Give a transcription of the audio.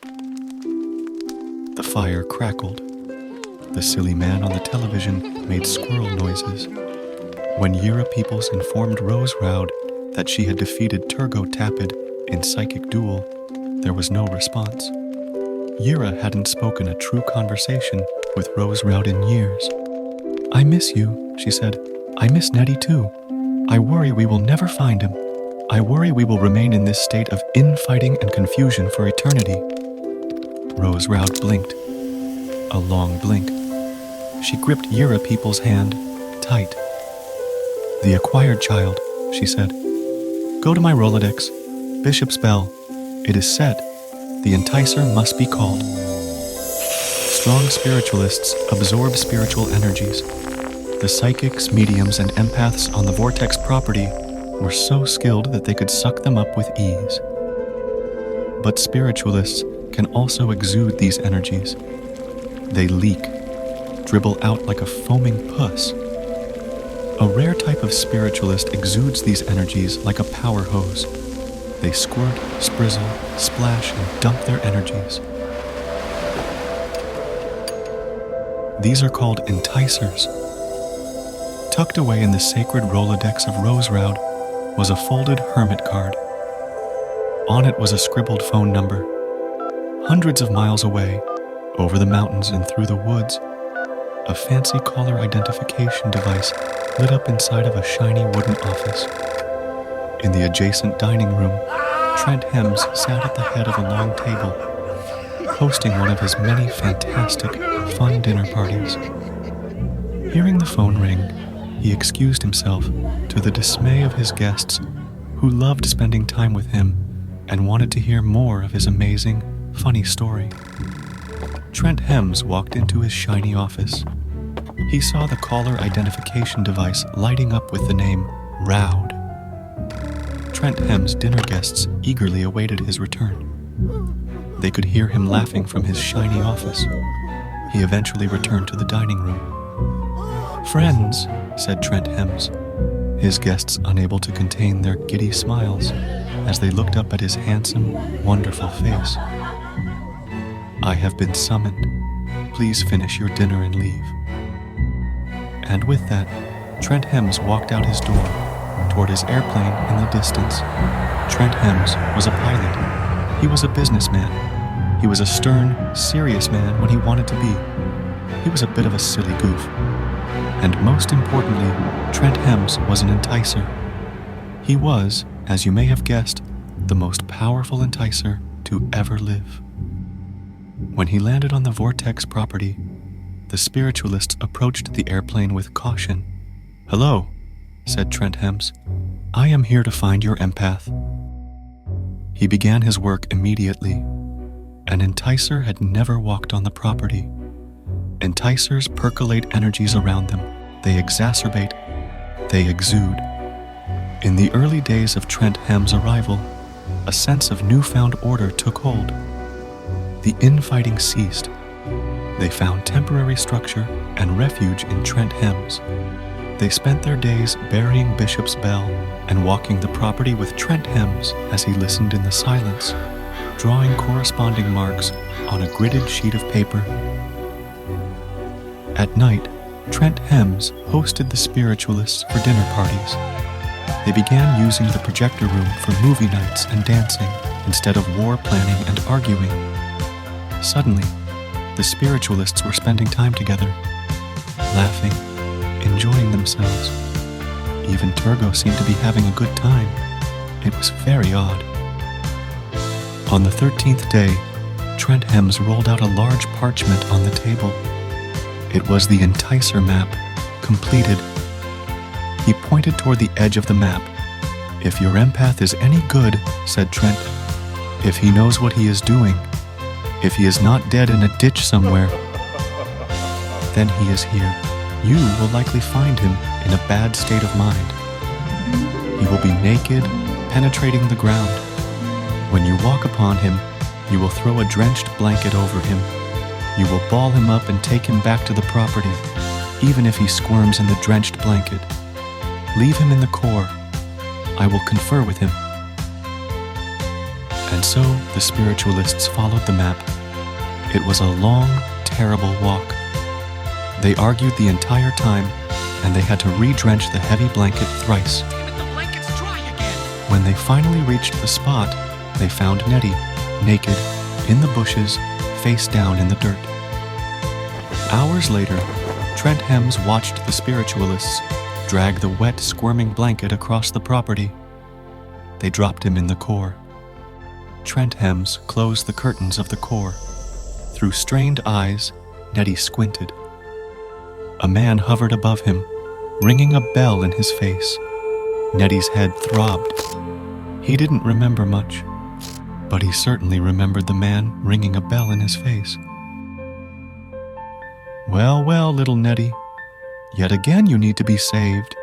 The fire crackled. The silly man on the television made squirrel noises. When Yira Peoples informed Rose Roud that she had defeated Turgo Tapid in psychic duel, there was no response. Yira hadn't spoken a true conversation with Rose Roud in years. "I miss you," she said. "I miss Nettie too. I worry we will never find him. I worry we will remain in this state of infighting and confusion for eternity." Rose Roud blinked. A long blink. She gripped Yira Peoples' hand tight. "The acquired child," she said. "Go to my Rolodex. Bishop's Bell. It is set. The Enticer must be called." Strong spiritualists absorb spiritual energies. The psychics, mediums, and empaths on the VORTEX property were so skilled that they could suck them up with ease. But spiritualists can also exude these energies. They leak, dribble out like a foaming pus. A rare type of spiritualist exudes these energies like a power hose. They squirt, sprizzle, splash, and dump their energies. These are called enticers. Tucked away in the sacred Rolodex of Rose Roud was a folded hermit card. On it was a scribbled phone number. Hundreds of miles away, over the mountains and through the woods, a fancy caller identification device lit up inside of a shiny wooden office. In the adjacent dining room, Trent Hems sat at the head of a long table, hosting one of his many fantastic, fun dinner parties. Hearing the phone ring, he excused himself to the dismay of his guests, who loved spending time with him and wanted to hear more of his amazing, funny story. Trent Hems walked into his shiny office. He saw the caller identification device lighting up with the name Roud. Trent Hems' dinner guests eagerly awaited his return. They could hear him laughing from his shiny office. He eventually returned to the dining room. "Friends," said Trent Hems, his guests unable to contain their giddy smiles as they looked up at his handsome, wonderful face. "I have been summoned. Please finish your dinner and leave." And with that, Trent Hems walked out his door toward his airplane in the distance. Trent Hems was a pilot. He was a businessman. He was a stern, serious man when he wanted to be. He was a bit of a silly goof. And most importantly, Trent Hems was an enticer. He was, as you may have guessed, the most powerful enticer to ever live. When he landed on the VORTEX property, the spiritualists approached the airplane with caution. "Hello," said Trent Hems. "I am here to find your empath." He began his work immediately. An enticer had never walked on the property. Enticers percolate energies around them. They exacerbate. They exude. In the early days of Trent Hems' arrival, a sense of newfound order took hold. The infighting ceased. They found temporary structure and refuge in Trent Hems. They spent their days burying Bishop's Bell and walking the property with Trent Hems as he listened in the silence, drawing corresponding marks on a gridded sheet of paper. At night, Trent Hems hosted the spiritualists for dinner parties. They began using the projector room for movie nights and dancing instead of war planning and arguing. Suddenly, the spiritualists were spending time together, laughing, enjoying themselves. Even Turgo seemed to be having a good time. It was very odd. On the 13th day, Trent Hems rolled out a large parchment on the table. It was the Enticer Map, completed. He pointed toward the edge of the map. "If your empath is any good," said Trent, "if he knows what he is doing, if he is not dead in a ditch somewhere, then he is here. You will likely find him in a bad state of mind. He will be naked, penetrating the ground. When you walk upon him, you will throw a drenched blanket over him. You will ball him up and take him back to the property, even if he squirms in the drenched blanket. Leave him in the core. I will confer with him." And so the spiritualists followed the map. It was a long, terrible walk. They argued the entire time, and they had to re-drench the heavy blanket thrice. Damn it, the blanket's dry again! When they finally reached the spot, they found Nettie, naked, in the bushes, face down in the dirt. Hours later, Trent Hems watched the spiritualists drag the wet, squirming blanket across the property. They dropped him in the core. Trent Hems closed the curtains of the core. Through strained eyes, Nettie squinted. A man hovered above him, ringing a bell in his face. Nettie's head throbbed. He didn't remember much, but he certainly remembered the man ringing a bell in his face. Well, well, little Nettie, yet again you need to be saved,